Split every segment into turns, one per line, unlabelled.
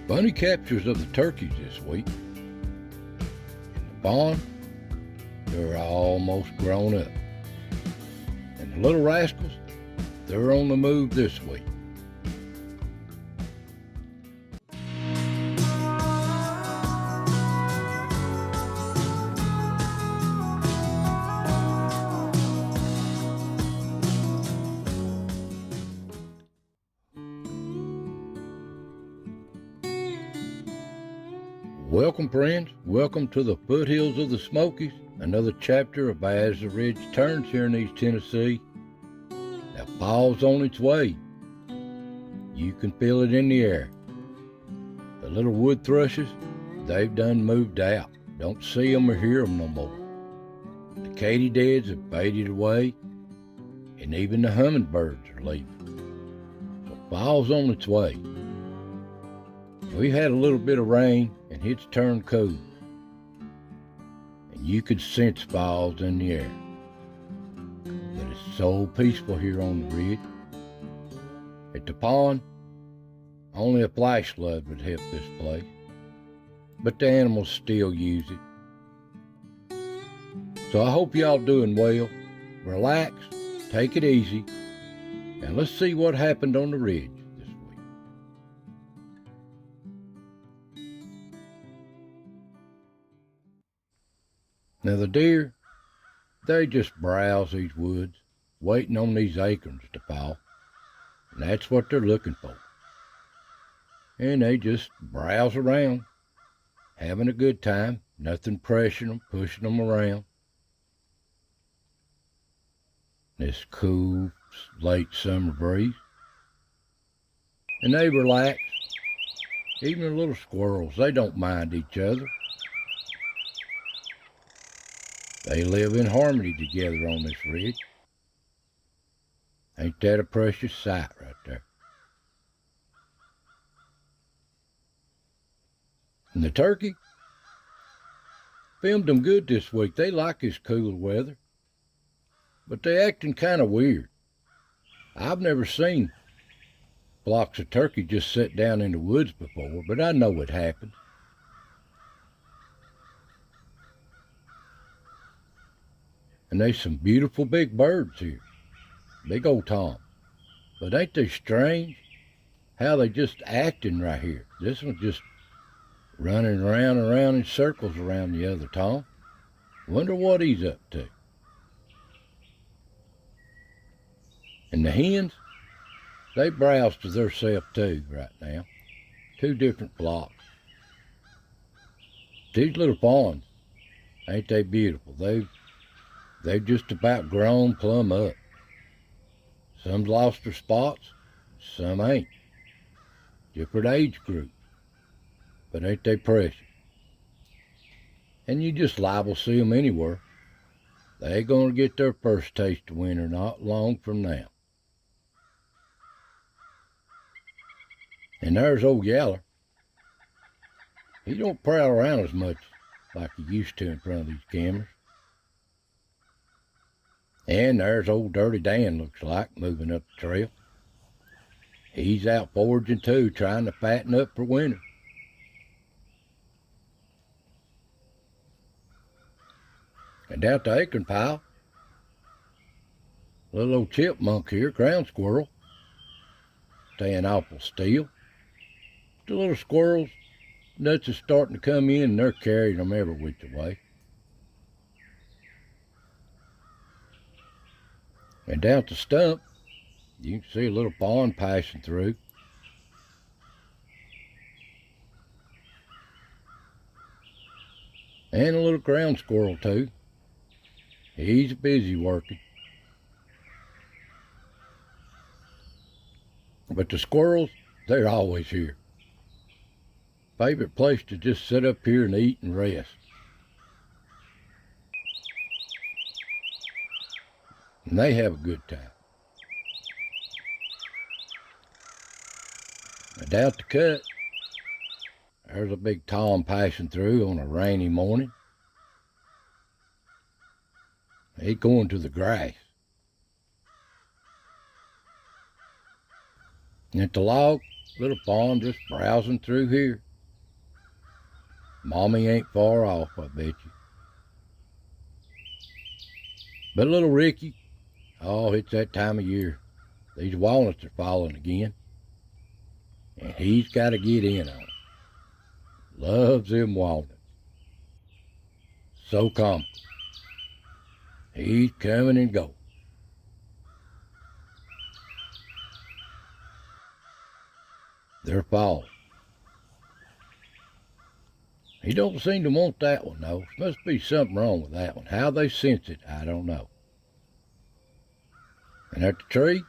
Bunny captures of the turkeys this week. In the barn, they're almost grown up. And the little rascals, they're on the move this week. Welcome, friends. Welcome to the foothills of the Smokies. Another chapter of Baza Ridge turns here in East Tennessee. Now, fall's on its way. You can feel it in the air. The little wood thrushes, they've done moved out. Don't see them or hear them no more. The katydids have faded away, and even the hummingbirds are leaving. So fall's on its way. We had a little bit of rain, and it's turned cool. And you could sense falls in the air. But it's so peaceful here on the ridge. At the pond, only a flash flood would help this place. But the animals still use it. So I hope y'all doing well. Relax, take it easy, and let's see what happened on the ridge. Now the deer, they just browse these woods, waiting on these acorns to fall. And that's what they're looking for. And they just browse around, having a good time, nothing pressuring them, pushing them around. This cool, late summer breeze. And they relax. Even the little squirrels, they don't mind each other. They live in harmony together on this ridge. Ain't that a precious sight right there? And the turkey, filmed them good this week. They like this cooler weather, but they acting kind of weird. I've never seen flocks of turkey just sit down in the woods before, but I know it happens. And there's some beautiful big birds here. Big old toms. But ain't they strange how they just acting right here? This one's just running around in circles around the other tom. Wonder what he's up to. And the hens, they browse to theirself too right now. Two different flocks. These little fawns, ain't they beautiful? They've just about grown plumb up. Some's lost their spots, some ain't. Different age groups, but ain't they precious? And you just liable to see them anywhere. They're gonna get their first taste of winter not long from now. And there's old Yaller. He don't prowl around as much like he used to in front of these cameras. And there's old Dirty Dan, looks like, moving up the trail. He's out foraging too, trying to fatten up for winter. And down at the acorn pile, little old chipmunk here, ground squirrel, staying awful still. The little squirrels, nuts are starting to come in and they're carrying them every which way. And down at the stump, you can see a little fawn passing through. And a little ground squirrel too. He's busy working. But the squirrels, they're always here. Favorite place to just sit up here and eat and rest. And they have a good time. Now down at the cut, there's a big tom passing through on a rainy morning. He's going to the grass. And at the log, little pond just browsing through here. Mommy ain't far off, I bet you. But little Ricky, oh, it's that time of year. These walnuts are falling again. And he's got to get in on it. Loves them walnuts. So comical. He's coming and going. They're falling. He don't seem to want that one, though. Must be something wrong with that one. How they sense it, I don't know. And at the tree,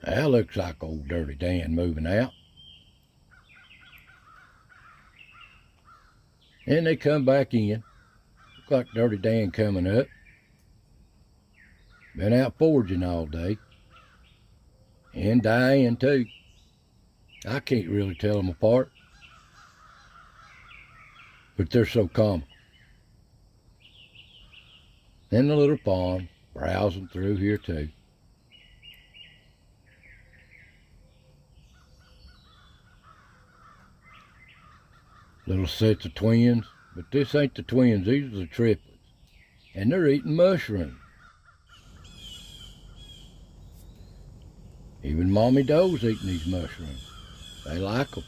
that looks like old Dirty Dan moving out. And they come back in. Look like Dirty Dan coming up. Been out foraging all day. And Diane, too. I can't really tell them apart. But they're so comical. And the little pond, browsing through here, too. Little sets of twins. But this ain't the twins, these are the triplets. And they're eating mushrooms. Even Mommy Doe's eating these mushrooms. They like them.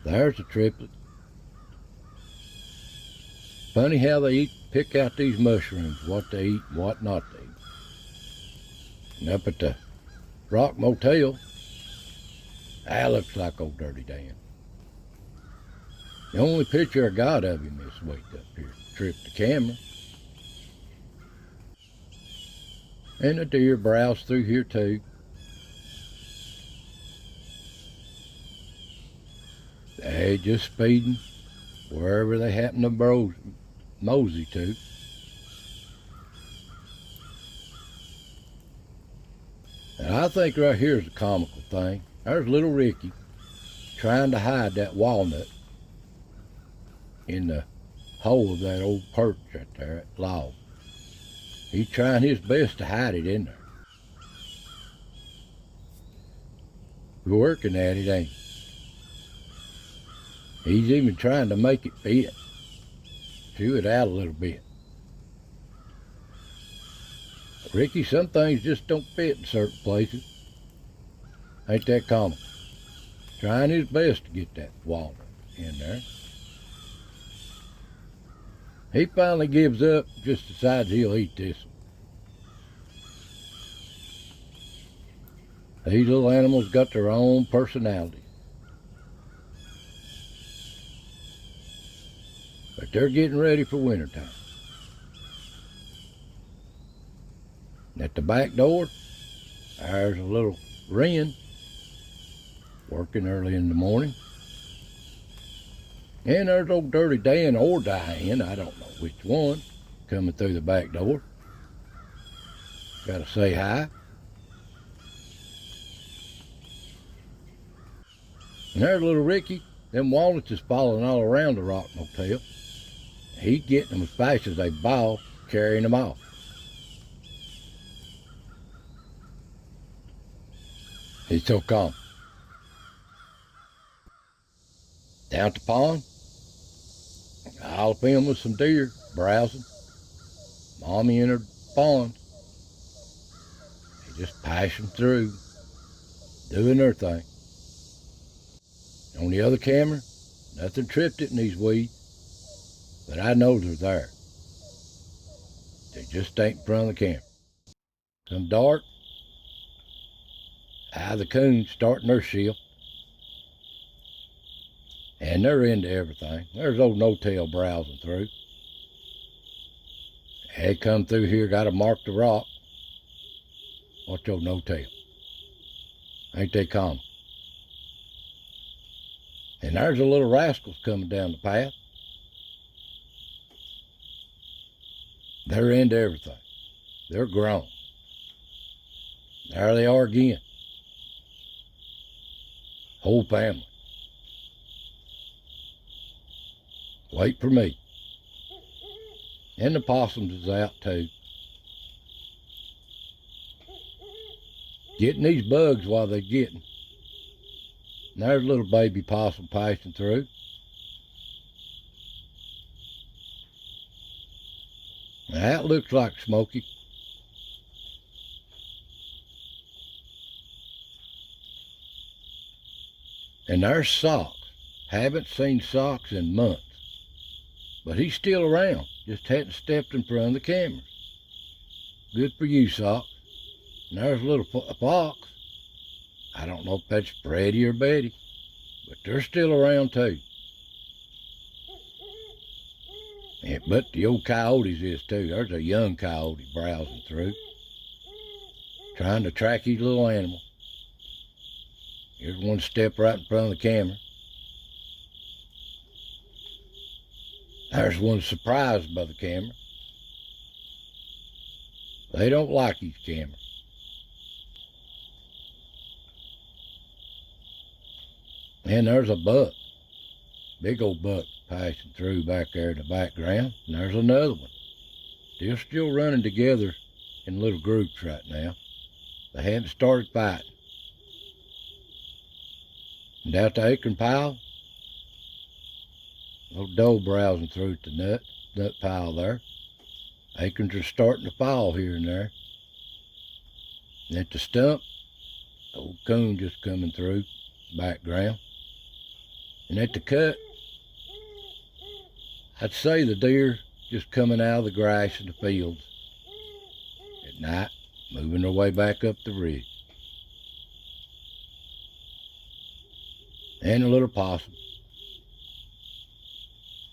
There's the triplet. Funny how they pick out these mushrooms, what they eat and what not to eat. And up at the Rock Motel, that looks like old Dirty Dan. The only picture I got of him this week up here tripped the camera. And the deer browse through here too. They just feeding wherever they happen to mosey to. And I think right here is a comical thing. There's little Ricky trying to hide that walnut in the hole of that old perch right there, that log. He's trying his best to hide it in there. We're working at it, ain't he? He's even trying to make it fit. Chew it out a little bit. Ricky, some things just don't fit in certain places. Ain't that common? Trying his best to get that walnut in there. He finally gives up, just decides he'll eat this one. These little animals got their own personality. But they're getting ready for wintertime. And at the back door, there's a little wren working early in the morning. And there's old Dirty Dan or Diane, I don't know which one, coming through the back door. Gotta say hi. And there's little Ricky. Them walnuts is falling all around the Rock Motel. He's getting them as fast as they fall, carrying them off. He's so calm. Down at the pond, all up in with some deer browsing. Mommy in her pond. They just passing through, doing their thing. On the other camera, nothing tripped it in these weeds, but I know they're there. They just ain't in front of the camera. Come dark, the coons starting their shift. And they're into everything. There's old no-tail browsing through. They come through here, got to mark the rock. Watch old no-tail. Ain't they common? And there's the little rascals coming down the path. They're into everything. They're grown. There they are again. Whole family. Wait for me. And the possums is out too. getting these bugs while they're getting. And there's a little baby possum passing through. Now that looks like Smoky. And there's Socks. Haven't seen Socks in months. But he's still around. Just hadn't stepped in front of the cameras. Good for you, Socks. And there's a little fox. I don't know if that's Freddy or Betty, but they're still around too. Yeah, but the old coyotes is too. There's a young coyote browsing through, trying to track his little animal. Here's one step right in front of the camera. There's one surprised by the camera. They don't like his camera. And there's a buck, big old buck passing through back there in the background. And there's another one. They're still running together in little groups right now. They haven't started fighting. And out the acorn pile, little doe browsing through at the nut pile there. Acorns are starting to fall here and there. And at the stump, old coon just coming through the background. And at the cut, I'd say the deer just coming out of the grass in the fields at night, moving their way back up the ridge. And a little possum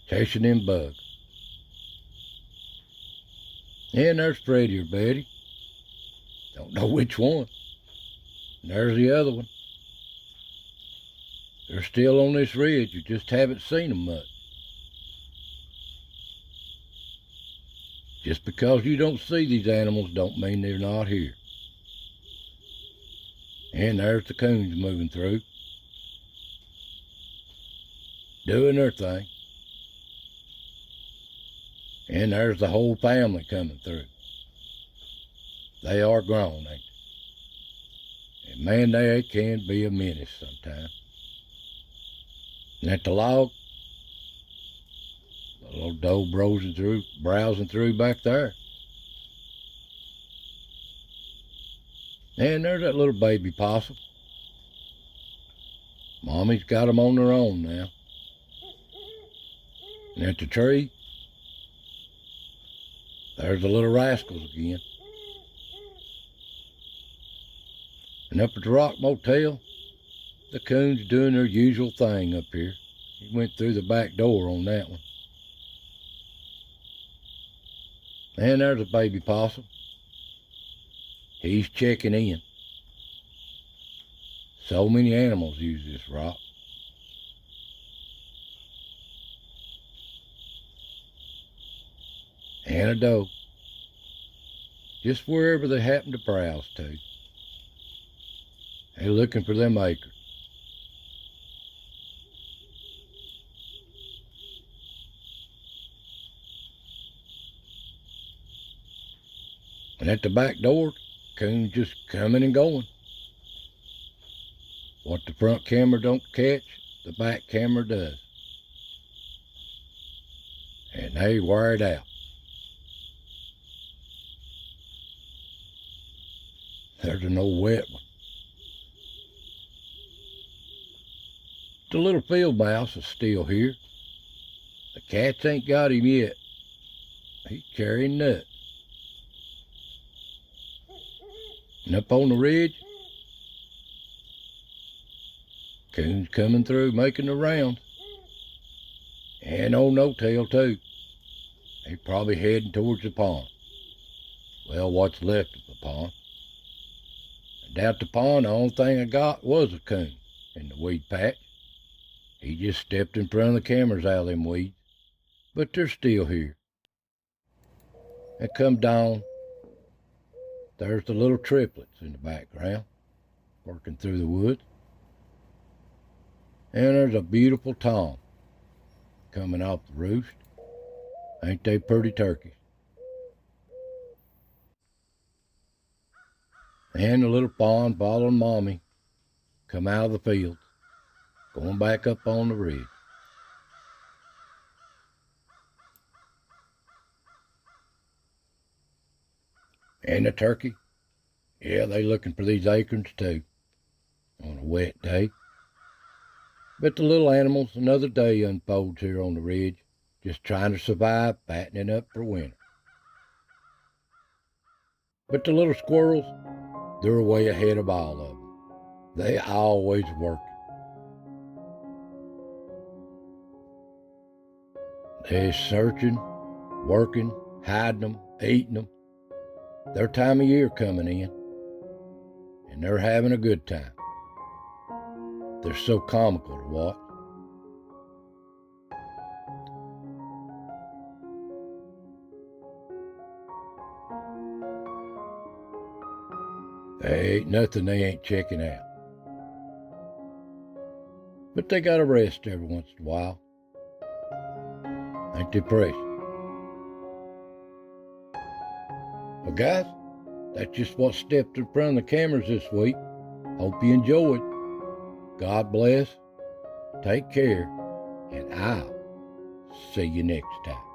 chasing them bugs. And there's Freddy or Betty. Don't know which one. And there's the other one. They're still on this ridge. You just haven't seen them much. Just because you don't see these animals don't mean they're not here. And there's the coons moving through, doing their thing. And there's the whole family coming through. They are grown, ain't they? And man, they can be a menace sometimes. And at the log, the little doe browsing through back there. And there's that little baby possum. Mommy's got them on their own now. And at the tree, there's the little rascals again. And up at the Rock Motel, the coon's doing their usual thing up here. He went through the back door on that one. And there's a baby possum. He's checking in. So many animals use this rock. And a doe. Just wherever they happen to browse to. They're looking for them acres. And at the back door, coons just coming and going. What the front camera don't catch, the back camera does. And they wear it out. There's an old wet one. The little field mouse is still here. The cats ain't got him yet. He's carrying nuts. And up on the ridge, coons coming through, making the rounds. And old No-Tail too. He's probably heading towards the pond. Well, what's left of the pond. And down at the pond, the only thing I got was a coon in the weed patch. He just stepped in front of the cameras out of them weeds. But they're still here. And come down. There's the little triplets in the background, working through the woods. And there's a beautiful tom coming off the roost. Ain't they pretty turkeys? and the little fawn following Mommy come out of the fields, going back up on the ridge. And the turkey, yeah, they looking for these acorns too, on a wet day. But the little animals, another day unfolds here on the ridge, just trying to survive, fattening up for winter. But the little squirrels, they're way ahead of all of them. They always working. They're searching, working, hiding them, eating them. Their time of year coming in, and they're having a good time. They're so comical to watch. There ain't nothing they ain't checking out. But they gotta rest every once in a while. Ain't they precious? Well, guys, that's just what stepped in front of the cameras this week. Hope you enjoyed. God bless. Take care. And I'll see you next time.